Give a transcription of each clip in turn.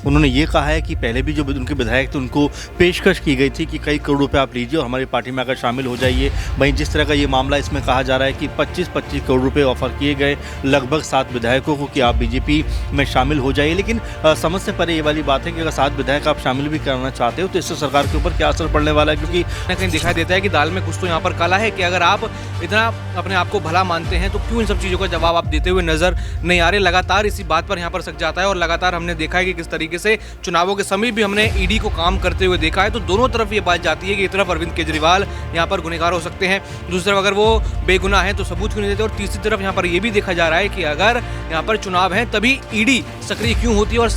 उन्होंने ये कहा है कि पहले भी जो उनके विधायक थे उनको पेशकश की गई थी कि कई करोड़ रुपए आप लीजिए और हमारी पार्टी में आकर शामिल हो जाइए। वहीं जिस तरह का ये मामला इसमें कहा जा रहा है कि 25-25 करोड़ रुपए ऑफर किए गए लगभग 7 विधायकों को कि आप बीजेपी में शामिल हो जाइए। लेकिन समझ से परे ये वाली बात है कि अगर 7 विधायक आप शामिल भी करना चाहते हो तो इससे सरकार के ऊपर क्या असर पड़ने वाला है, क्योंकि कहीं दिखाई देता है कि दाल में कुछ तो यहाँ पर काला है कि अगर आप इतना अपने आप को भला मानते हैं तो क्यों इन सब चीज़ों का जवाब आप देते हुए नजर नहीं आ रहे। लगातार इसी बात पर यहाँ पर सक जाता है और लगातार हमने देखा है कि किस तरीके से चुनावों के समय भी हमने ईडी को काम करते हुए देखा है। तो दोनों तरफ ये बात जाती है कि एक तरफ अरविंद केजरीवाल यहाँ पर गुनहगार हो सकते हैं, दूसरी तरफ अगर वो बेगुनाह है तो सबूत क्यों नहीं देते, और तीसरी तरफ यहाँ पर ये भी देखा जा रहा है कि अगर यहाँ पर चुनाव है तभी ईडी सक्रिय क्यों होती है। और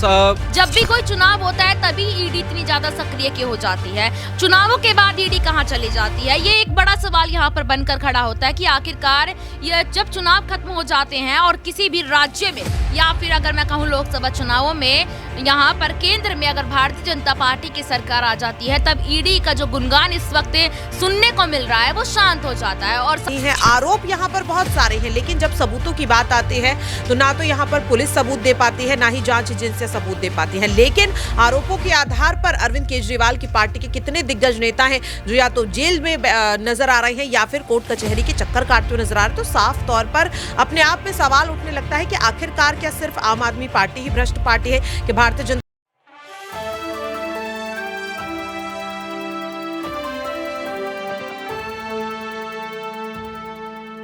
जब भी कोई चुनाव होता है तभी ईडी इतनी ज्यादा सक्रिय क्यों हो जाती है, चुनावों के बाद ईडी कहां चली जाती है, ये एक बड़ा सवाल यहाँ पर बनकर खड़ा होता है कि आखिरकार ये जब चुनाव खत्म हो जाते हैं और किसी भी राज्य में या फिर अगर मैं कहूँ लोकसभा चुनावों में यहाँ पर केंद्र में अगर भारतीय जनता पार्टी की सरकार आ जाती है तब ईडी का जो गुणगान इस वक्त सुनने को मिल रहा है वो शांत हो जाता है। और आरोप यहाँ पर बहुत सारे हैं, लेकिन जब सबूतों की बात आती है तो ना तो यहाँ पर पुलिस सबूत दे पाती है, ना ही जांच एजेंसियां सबूत दे पाती है। लेकिन आरोपों के आधार पर अरविंद केजरीवाल की पार्टी के कितने दिग्गज नेता हैं जो या तो जेल में नजर आ रहे हैं या फिर कोर्ट कचहरी के चक्कर काटते हुए नजर आ रहे हैं, तो साफ तौर पर अपने आप में सवाल उठने लगता है कि आखिरकार क्या सिर्फ आम आदमी पार्टी ही भ्रष्ट पार्टी है कि भारतीय जनता।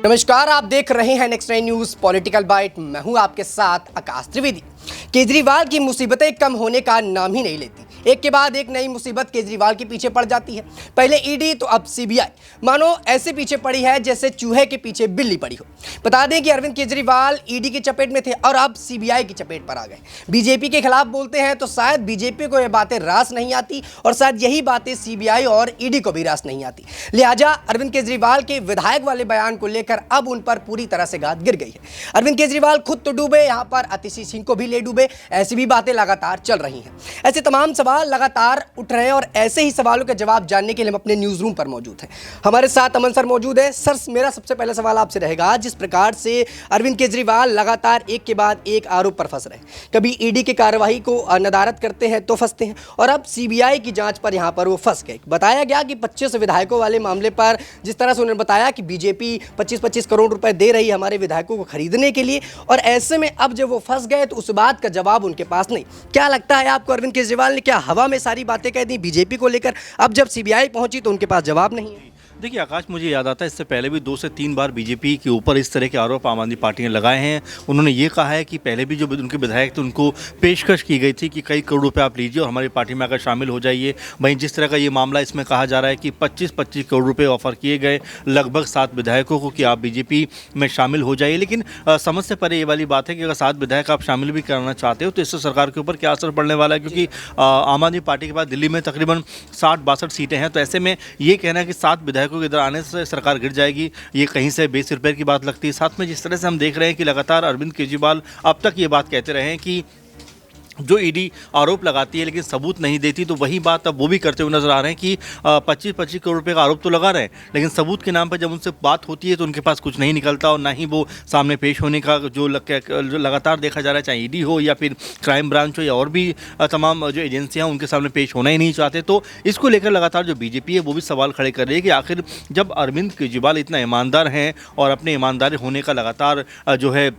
नमस्कार, आप देख रहे हैं नेक्स्ट 9 न्यूज पॉलिटिकल बाइट। मैं हूं आपके साथ आकाश त्रिवेदी। केजरीवाल की मुसीबतें कम होने का नाम ही नहीं लेती, एक के बाद एक नई मुसीबत केजरीवाल के पीछे पड़ जाती है। पहले ईडी तो अब सीबीआई, मानो ऐसे पीछे पड़ी है जैसे चूहे के पीछे बिल्ली पड़ी हो। बता दें कि अरविंद केजरीवाल ईडी की चपेट में थे और अब सीबीआई की चपेट पर आ गए। बीजेपी के खिलाफ बोलते हैं तो शायद बीजेपी को यह बातें रास नहीं आती और शायद यही बातें सीबीआई और ईडी को भी रास नहीं आती। लिहाजा अरविंद केजरीवाल के विधायक वाले बयान को लेकर अब उन पर पूरी तरह से गाद गिर गई है। अरविंद केजरीवाल खुद तो डूबे, यहाँ पर अतिशी सिंह को भी ले डूबे, ऐसी भी बातें लगातार चल रही हैं। ऐसे तमाम सवाल लगातार उठ रहे हैं और ऐसे ही सवालों के जवाब जानने के लिए हम अपने न्यूज रूम पर मौजूद हैं। हमारे साथ अमन सर मौजूद है। सर, मेरा सबसे पहला सवाल आपसे रहेगा, जिस प्रकार से अरविंद केजरीवाल लगातार एक के बाद एक आरोप पर फंस रहे हैं, कभी ईडी की कार्यवाही को नदारद करते हैं तो फंसते हैं और अब सीबीआई की जांच पर यहां पर वो फंस गए। बताया गया कि 25 विधायकों वाले मामले पर जिस तरह से उन्होंने बताया कि बीजेपी 25-25 करोड़ रुपए दे रही है हमारे विधायकों को खरीदने के लिए, और ऐसे में अब जब वो फंस गए तो उस बात का जवाब उनके पास नहीं। क्या लगता है आपको, अरविंद केजरीवाल ने क्या हवा में सारी बातें कह दी बीजेपी को लेकर? अब जब सीबीआई पहुंची तो उनके पास जवाब नहीं है। देखिए आकाश, मुझे याद आता है इससे पहले भी 2 से 3 बार बीजेपी के ऊपर इस तरह के आरोप आम आदमी पार्टी ने लगाए हैं। उन्होंने ये कहा है कि पहले भी जो उनके विधायक थे उनको पेशकश की गई थी कि कई करोड़ रुपए आप लीजिए और हमारी पार्टी में आकर शामिल हो जाइए। वहीं जिस तरह का ये मामला इसमें कहा जा रहा है कि 25-25 करोड़ रुपए ऑफर किए गए लगभग 7 विधायकों को कि आप बीजेपी में शामिल हो जाइए। लेकिन समझ से परे ये वाली बात है कि अगर 7 विधायक आप शामिल भी करना चाहते हो तो इससे सरकार के ऊपर क्या असर पड़ने वाला है, क्योंकि आम आदमी पार्टी के पास दिल्ली में तकरीबन 60-62 सीटें हैं। तो ऐसे में ये कहना है कि 7 विधायकों के इधर आने से सरकार गिर जाएगी, ये कहीं से बेस रिपेयर की बात लगती है। साथ में जिस तरह से हम देख रहे हैं कि लगातार अरविंद केजरीवाल अब तक ये बात कहते रहे हैं कि जो ईडी आरोप लगाती है लेकिन सबूत नहीं देती, तो वही बात अब वो भी करते हुए नजर आ रहे हैं कि 25-25 करोड़ रुपए का आरोप तो लगा रहे हैं लेकिन सबूत के नाम पर जब उनसे बात होती है तो उनके पास कुछ नहीं निकलता और ना ही वो सामने पेश होने का जो लगातार देखा जा रहा है, चाहे ईडी हो या फिर क्राइम ब्रांच हो या और भी तमाम जो एजेंसियाँ उनके सामने पेश होना ही नहीं चाहते। तो इसको लेकर लगातार जो बीजेपी है वो भी सवाल खड़े कर रही है कि आखिर जब अरविंद केजरीवाल इतना ईमानदार हैं और अपने ईमानदारी होने का लगातार जो है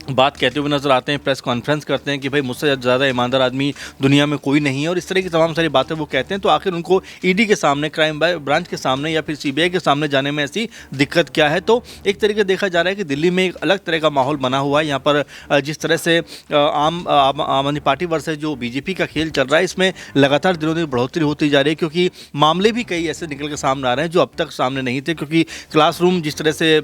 बात कहते हुए नजर आते हैं, प्रेस कॉन्फ्रेंस करते हैं कि भाई मुझसे ज़्यादा ईमानदार आदमी दुनिया में कोई नहीं है और इस तरह की तमाम सारी बातें वो कहते हैं, तो आखिर उनको ईडी के सामने, क्राइम ब्रांच के सामने या फिर सीबीआई के सामने जाने में ऐसी दिक्कत क्या है? तो एक तरीके देखा जा रहा है कि दिल्ली में एक अलग तरह का माहौल बना हुआ है। यहाँ पर जिस तरह से आम आदमी पार्टी वर्सेस जो बीजेपी का खेल चल रहा है, इसमें लगातार दिनों दिन बढ़ोतरी होती जा रही है, क्योंकि मामले भी कई ऐसे निकल के सामने आ रहे हैं जो अब तक सामने नहीं थे। क्योंकि क्लासरूम जिस तरह से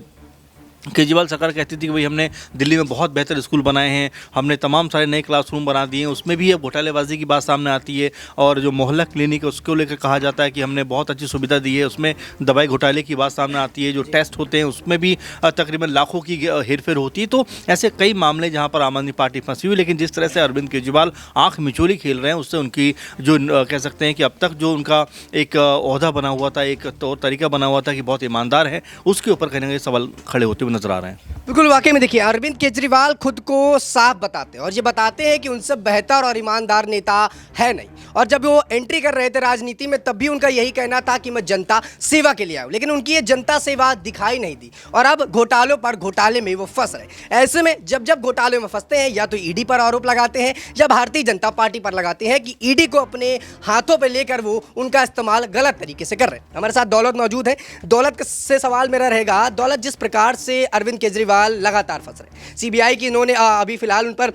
केजरीवाल सरकार कहती थी कि भाई हमने दिल्ली में बहुत बेहतर स्कूल बनाए हैं, हमने तमाम सारे नए क्लासरूम बना दिए हैं, उसमें भी अब घोटालेबाजी की बात सामने आती है। और जो मोहल्ला क्लिनिक है उसको लेकर कहा जाता है कि हमने बहुत अच्छी सुविधा दी है, उसमें दवाई घोटाले की बात सामने आती है। जो टेस्ट होते हैं उसमें भी तकरीबन लाखों की हेरफेर होती है। तो ऐसे कई मामले जहाँ पर आम आदमी पार्टी फंसी हुई, लेकिन जिस तरह से अरविंद केजरीवाल आँख मिचोली खेल रहे हैं उससे उनकी जो कह सकते हैं कि अब तक जो उनका एक ओहदा बना हुआ था, एक तौर तरीका बना हुआ था कि बहुत ईमानदार है, उसके ऊपर कहीं ना कहीं सवाल खड़े होते हुए हुए नजर आ रहे हैं। बिल्कुल, वाकई में देखिए अरविंद केजरीवाल खुद को साफ बताते हैं और ये बताते हैं कि उनसे बेहतर और ईमानदार नेता है नहीं। और जब वो एंट्री कर रहे थे राजनीति में तब भी उनका यही कहना था कि मैं जनता सेवा के लिए आया हूं, लेकिन उनकी ये जनता सेवा दिखाई नहीं दी और अब घोटालों पर घोटाले में वो फंस रहे। ऐसे में जब जब घोटाले में फंसते हैं या तो ईडी पर आरोप लगाते हैं या भारतीय जनता पार्टी पर लगाते हैं कि ईडी को अपने हाथों पर लेकर वो उनका इस्तेमाल गलत तरीके से कर रहे हैं। हमारे साथ दौलत मौजूद है। दौलत से सवाल मेरा रहेगा, दौलत जिस प्रकार से अरविंद केजरीवाल लगातार फंस रहे, सीबीआई की इन्होंने अभी फिलहाल उन पर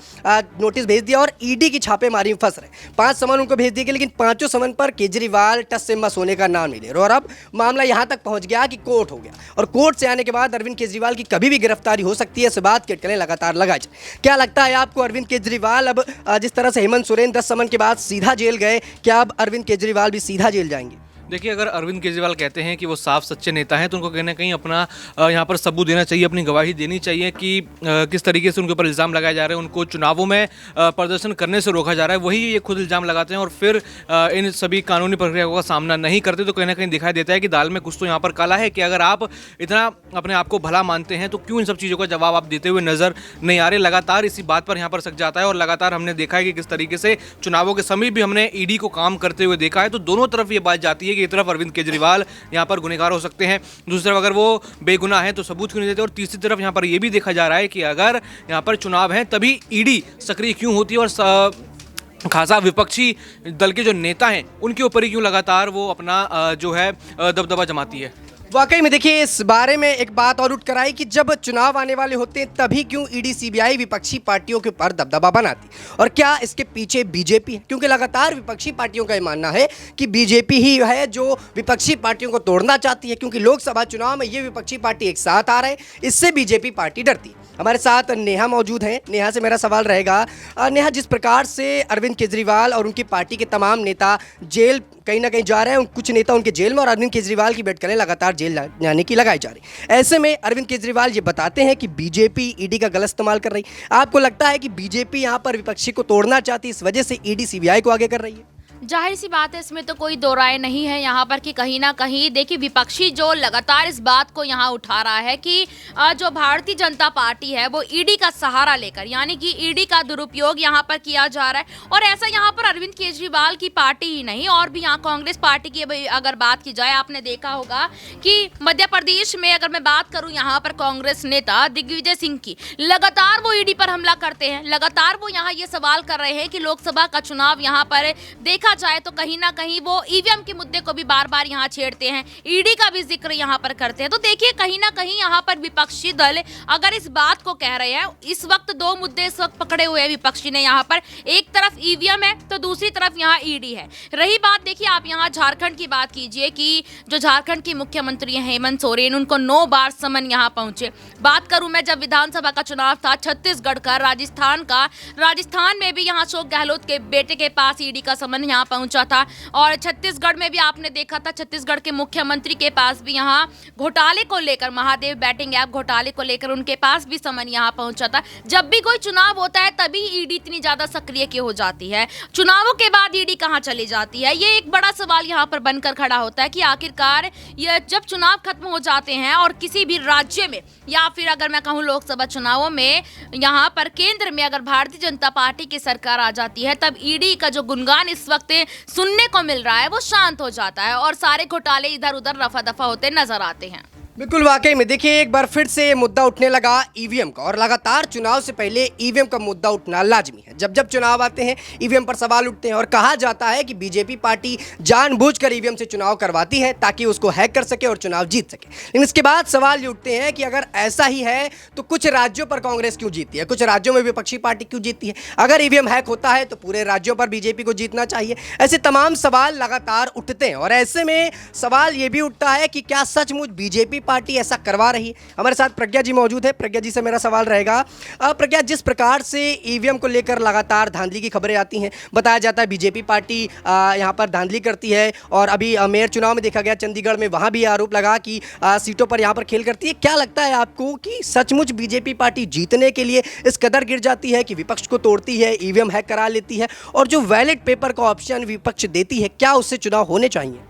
नोटिस भेज दिया और ईडी की छापेमारी में फंस रहे। 5 समन उनको भेज दिए गए, लेकिन 5 समन पर केजरीवाल टस से मस होने का नाम नहीं ले रहे और अब मामला यहां तक पहुंच गया कि कोर्ट हो गया और कोर्ट से आने के बाद अरविंद केजरीवाल की कभी भी गिरफ्तारी हो सकती है। इस बात के अटकलें लगातार लगाई जाए। क्या लगता है आपको अरविंद केजरीवाल अब जिस तरह से हेमंत सोरेन 10 समन के बाद सीधा जेल गए, क्या अब अरविंद केजरीवाल भी सीधा जेल जाएंगे? देखिए, अगर अरविंद केजरीवाल कहते हैं कि वो साफ सच्चे नेता हैं तो उनको कहीं ना कहीं अपना यहाँ पर सबूत देना चाहिए, अपनी गवाही देनी चाहिए कि किस तरीके से उनके ऊपर इल्ज़ाम लगाए जा रहे हैं, उनको चुनावों में प्रदर्शन करने से रोका जा रहा है। वही ये खुद इल्ज़ाम लगाते हैं और फिर इन सभी कानूनी प्रक्रियाओं का सामना नहीं करते, तो कहीं ना कहीं दिखाई देता है कि दाल में कुछ तो यहाँ पर काला है कि अगर आप इतना अपने आप को भला मानते हैं तो क्यों इन सब चीज़ों का जवाब आप देते हुए नजर नहीं आ रहे। लगातार इसी बात पर यहाँ पर सक जाता है और लगातार हमने देखा है कि किस तरीके से चुनावों के समय भी हमने ईडी को काम करते हुए देखा है। तो दोनों तरफ ये बात जाती है कि एक तरफ अरविंद केजरीवाल यहाँ पर गुनहगार हो सकते हैं, दूसरी तरफ अगर वो बेगुनाह हैं तो सबूत क्यों नहीं देते, और तीसरी तरफ यहाँ पर ये भी देखा जा रहा है कि अगर यहाँ पर चुनाव है तभी ईडी सक्रिय क्यों होती है और खासा विपक्षी दल के जो नेता हैं उनके ऊपर ही क्यों लगातार वो अपना जो है दबदबा जमाती है। वाकई में देखिए इस बारे में एक बात और उठ कर आई कि जब चुनाव आने वाले होते हैं तभी क्यों ईडी सीबीआई विपक्षी पार्टियों के ऊपर दबदबा बनाती, और क्या इसके पीछे बीजेपी है? क्योंकि लगातार विपक्षी पार्टियों का ये मानना है कि बीजेपी ही है जो विपक्षी पार्टियों को तोड़ना चाहती है, क्योंकि लोकसभा चुनाव में ये विपक्षी पार्टी एक साथ आ रहे हैं, इससे बीजेपी पार्टी डरती है। हमारे साथ नेहा मौजूद हैं। नेहा से मेरा सवाल रहेगा, नेहा, जिस प्रकार से अरविंद केजरीवाल और उनकी पार्टी के तमाम नेता जेल कहीं ना कहीं जा रहे हैं, कुछ नेता उनके जेल में और अरविंद केजरीवाल की बैठकें लगातार जेल जाने की लगाई जा रही। ऐसे में अरविंद केजरीवाल ये बताते हैं कि बीजेपी ईडी का गलत इस्तेमाल कर रही। आपको लगता है कि बीजेपी यहाँ पर विपक्षी को तोड़ना चाहती, इस वजह से ईडी सीबीआई को आगे कर रही है? जाहिर सी बात है, इसमें तो कोई दो राय नहीं है यहाँ पर कि कहीं ना कहीं देखिए विपक्षी जो लगातार इस बात को यहाँ उठा रहा है कि जो भारतीय जनता पार्टी है वो ईडी का सहारा लेकर, यानी कि ईडी का दुरुपयोग यहाँ पर किया जा रहा है। और ऐसा यहाँ पर अरविंद केजरीवाल की पार्टी ही नहीं, और भी यहाँ कांग्रेस पार्टी की अगर बात की जाए, आपने देखा होगा कि मध्य प्रदेश में अगर मैं बात करूँ यहाँ पर कांग्रेस नेता दिग्विजय सिंह की, लगातार वो ईडी पर हमला करते हैं। लगातार वो यहाँ ये सवाल कर रहे हैं कि लोकसभा का चुनाव यहाँ पर देखा जाए तो कहीं ना कहीं वो ईवीएम के मुद्दे को भी बार बार यहाँ छेड़ते हैं, ईडी का भी जिक्र यहाँ पर करते हैं। तो देखिए कहीं ना कहीं यहाँ पर विपक्षी दल अगर इस बात को कह रहे हैं, इस वक्त 2 मुद्दे इस वक्त पकड़े हुए हैं विपक्षी ने यहाँ पर, एक तरफ ईवीएम है तो दूसरी तरफ यहाँ ईडी है। रही बात, देखिए आप यहाँ झारखंड की बात कीजिए कि जो झारखंड के मुख्यमंत्री हैं हेमंत सोरेन, उनको 9 बार समन यहाँ पहुंचे। बात करूं मैं जब विधानसभा का चुनाव था छत्तीसगढ़ का, राजस्थान में भी यहाँ अशोक गहलोत के बेटे के पास ईडी का समन यहाँ पहुंचा था, और छत्तीसगढ़ में भी आपने देखा था छत्तीसगढ़ के मुख्यमंत्री के पास भी यहाँ घोटाले को लेकर, महादेव बैटिंग ऐप घोटाले को लेकर उनके पास भी समन यहाँ पहुंचा था। जब भी कोई चुनाव होता है तभी ईडी इतनी ज्यादा सक्रिय क्यों हो जाती है, चुनावों के बाद ईडी कहां चली जाती है, ये एक बड़ा सवाल यहाँ पर बनकर खड़ा होता है कि आखिरकार ये जब चुनाव खत्म हो जाते हैं और किसी भी राज्य में या फिर अगर मैं कहूँ लोकसभा चुनावों में यहाँ पर केंद्र में अगर भारतीय जनता पार्टी की सरकार आ जाती है, तब ईडी का जो गुणगान इस वक्त सुनने को मिल रहा है वो शांत हो जाता है और सारे घोटाले इधर उधर रफा दफा होते नजर आते हैं। बिल्कुल, वाकई में देखिए एक बार फिर से मुद्दा उठने लगा ईवीएम का, और लगातार चुनाव से पहले ईवीएम का मुद्दा उठना लाजमी है। जब जब चुनाव आते हैं ईवीएम पर सवाल उठते हैं और कहा जाता है कि बीजेपी पार्टी जानबूझकर ईवीएम से चुनाव करवाती है ताकि उसको हैक कर सके और चुनाव जीत सके। लेकिन इसके बाद सवाल ये उठते हैं कि अगर ऐसा ही है तो कुछ राज्यों पर कांग्रेस क्यों जीतती है, कुछ राज्यों में विपक्षी पार्टी क्यों जीतती है? अगर ईवीएम हैक होता है तो पूरे राज्यों पर बीजेपी को जीतना चाहिए। ऐसे तमाम सवाल लगातार उठते हैं और ऐसे में सवाल ये भी उठता है कि क्या सचमुच बीजेपी पार्टी ऐसा करवा रही है? हमारे साथ प्रज्ञा जी मौजूद है। प्रज्ञा जी से मेरा सवाल रहेगा, प्रज्ञा, जिस प्रकार से ईवीएम को लेकर लगातार धांधली की खबरें आती हैं, बताया जाता है बीजेपी पार्टी यहाँ पर धांधली करती है, और अभी मेयर चुनाव में देखा गया चंडीगढ़ में, वहाँ भी आरोप लगा कि सीटों पर यहाँ पर खेल करती है। क्या लगता है आपको कि सचमुच बीजेपी पार्टी जीतने के लिए इस कदर गिर जाती है कि विपक्ष को तोड़ती है, ईवीएम हैक करा लेती है, और जो बैलेट पेपर का ऑप्शन विपक्ष देती है, क्या उससे चुनाव होने चाहिए?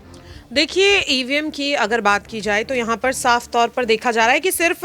देखिए ईवीएम की अगर बात की जाए तो यहाँ पर साफ तौर पर देखा जा रहा है कि सिर्फ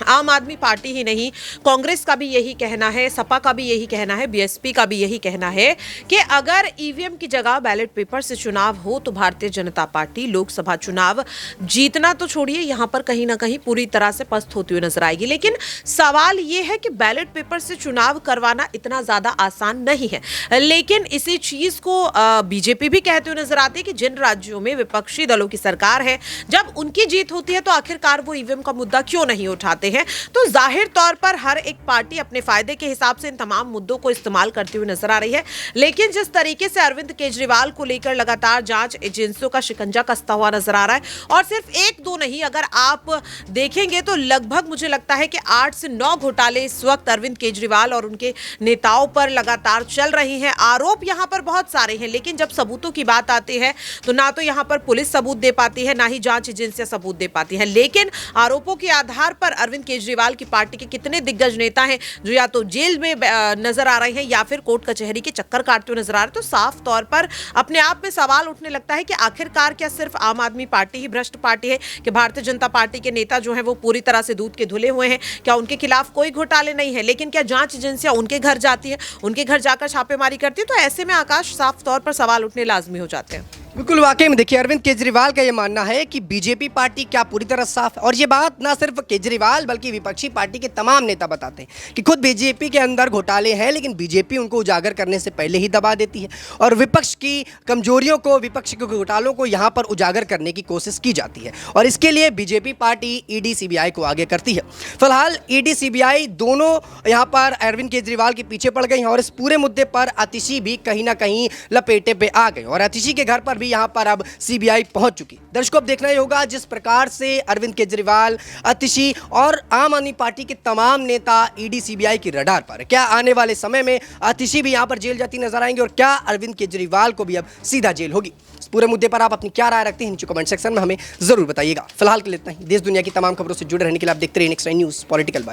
आम आदमी पार्टी ही नहीं, कांग्रेस का भी यही कहना है, सपा का भी यही कहना है, बीएसपी का भी यही कहना है कि अगर ईवीएम की जगह बैलेट पेपर से चुनाव हो तो भारतीय जनता पार्टी लोकसभा चुनाव जीतना तो छोड़िए, यहां पर कहीं ना कहीं पूरी तरह से पस्त होती हुई नजर आएगी। लेकिन सवाल यह है कि बैलेट पेपर से चुनाव करवाना इतना ज्यादा आसान नहीं है। लेकिन इसी चीज को बीजेपी भी कहते हुए नजर आती है कि जिन राज्यों में विपक्षी दलों की सरकार है, जब उनकी जीत होती है तो आखिरकार वो ईवीएम का मुद्दा क्यों नहीं उठाते हैं। तो जाहिर तौर पर हर एक पार्टी अपने फायदे के हिसाब से इन तमाम मुद्दों को इस्तेमाल करती हुई नजर आ रही है। लेकिन जिस तरीके से अरविंद केजरीवाल को लेकर लगातार जांच एजेंसियों का शिकंजा कसता हुआ नजर आ रहा है, और सिर्फ एक दो नहीं, अगर आप देखेंगे तो लगभग मुझे लगता है कि 8 से 9 घोटाले इस वक्त अरविंद केजरीवाल और उनके नेताओं पर लगातार चल रही हैं। आरोप यहां पर बहुत सारे हैं, लेकिन जब सबूतों की बात आती है तो ना तो यहां पर पुलिस सबूत दे पाती है, ना ही जांच एजेंसियां सबूत दे पाती हैं। लेकिन आरोपों के आधार पर अरविंद केजरीवाल की पार्टी के कितने दिग्गज नेता हैं जो या तो जेल में नजर आ रहे हैं या फिर कोर्ट कचहरी के चक्कर काटते हुए नजर आ रहे हैं, तो साफ तौर पर अपने आप में सवाल उठने लगता है कि आखिरकार क्या सिर्फ आम आदमी पार्टी ही भ्रष्ट पार्टी है, कि भारतीय जनता पार्टी के नेता जो हैं वो पूरी तरह से दूध के धुले हुए हैं, क्या उनके खिलाफ कोई घोटाले नहीं है। लेकिन क्या जांच एजेंसियां उनके घर जाती है, उनके घर जाकर छापेमारी करती है? तो ऐसे में आकाश साफ तौर पर सवाल उठने लाजमी हो जाते हैं। बिल्कुल, वाकई में देखिए अरविंद केजरीवाल का ये मानना है कि बीजेपी पार्टी क्या पूरी तरह साफ है, और ये बात ना सिर्फ केजरीवाल बल्कि विपक्षी पार्टी के तमाम नेता बताते हैं कि खुद बीजेपी के अंदर घोटाले हैं, लेकिन बीजेपी उनको उजागर करने से पहले ही दबा देती है और विपक्ष की कमजोरियों को, विपक्ष के घोटालों को यहाँ पर उजागर करने की कोशिश की जाती है, और इसके लिए बीजेपी पार्टी ईडी सीबीआई को आगे करती है। फिलहाल ईडी सीबीआई दोनों यहाँ पर अरविंद केजरीवाल के पीछे पड़ गई हैं, और इस पूरे मुद्दे पर आतिशी भी कहीं ना कहीं लपेटे पे आ गए, और आतिशी के घर पर भी यहां पर अब सीबीआई पहुंच चुकी। दर्शकों, अब देखना ही होगा जिस प्रकार से अरविंद केजरीवाल, आतिशी और आम आदमी पार्टी के तमाम नेता ईडी सीबीआई की रडार पर, क्या आने वाले समय में आतिशी भी यहां पर जेल जाती नजर आएंगे, और क्या अरविंद केजरीवाल को भी अब सीधा जेल होगी। इस पूरे मुद्दे पर आप अपनी क्या राय रखते हैं नीचे कमेंट सेक्शन में हमें जरूर बताइएगा। फिलहाल के लिए इतना ही। देश दुनिया की तमाम खबरों से जुड़े रहने के लिए आप देखते रहिए नेक्स्ट न्यूज़ पॉलिटिकल बाइट।